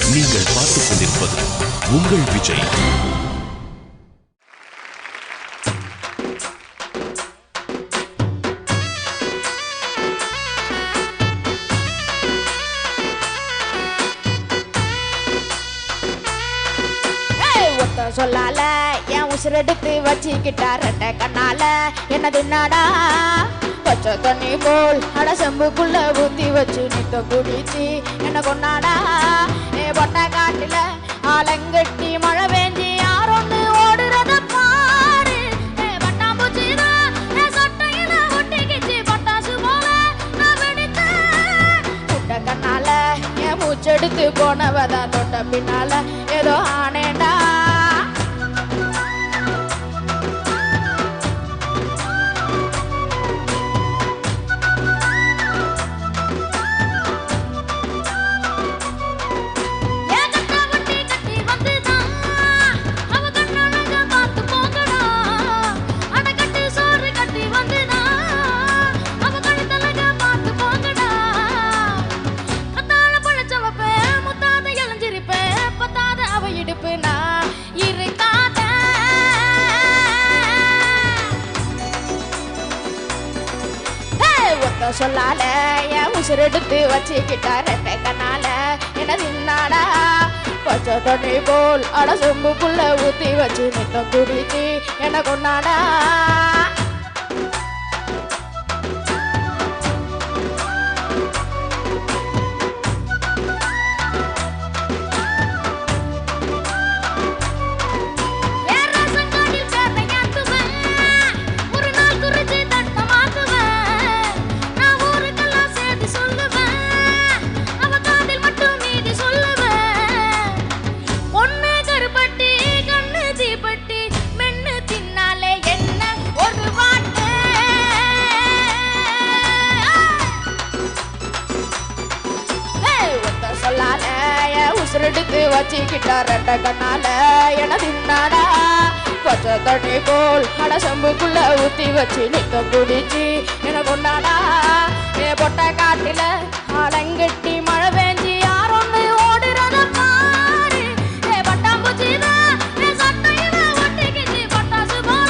நீங்கள் பார்த்துக் கொண்டிருப்பது உங்கள் விஜய். சொல்லால என் உசுரெடுத்து வச்சுக்கிட்டார் ரெட்ட கண்ணால என்னது நாடா பச்சை தண்ணி போல் அட செம்புக்குள்ள ஊத்தி வச்சு நித்த குடிச்சு என்ன கொண்டாடா ஏ பொட்டை காட்டுல ஆலங்கட்டி மழை வேஞ்சி யாரொன்னு ஓடுறத பாரு. பட்டாம்பூச்சிதான் என் சொட்டையில ஒட்டிக்கிச்சு பட்டாசு போல நான் வெடித்தேன். முட்டை கண்ணால என் மூச்செடுத்து போனவதான் தொட்ட பின்னால ஏதோ ஆனேண்டா. சொல்லால என் உசுரெடுத்து வச்சுக்கிட்டார் ரெட்டை கண்ணால என்னது நாடா பச்சை தண்ணி போல் அட சொம்புக்குள்ள ஊத்தி வச்சு நித்தம் குடிச்சு என்ன கொண்டாடா. உசுரெடுத்து வச்சுக்கிட்டார் ரெட்ட கண்ணால எனது நாடா பச்சை தண்ணி போல் அட செம்புக்குள்ள ஊத்தி வச்சு நித்த குடிச்சு என கொண்டாடா. ஏ பொட்டை காட்டுல ஆலங்கட்டி மழை வேஞ்சி யாரொன்னு ஓடுறத பாரு. ஏ பட்டாம்பூச்சிதான் என் சொட்டையில ஒட்டிக்கிச்சு பட்டாசு போல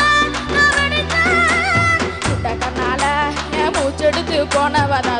நான் வெடித்தேன். முட்டை கண்ணால என் மூச்செடுத்து போனவதா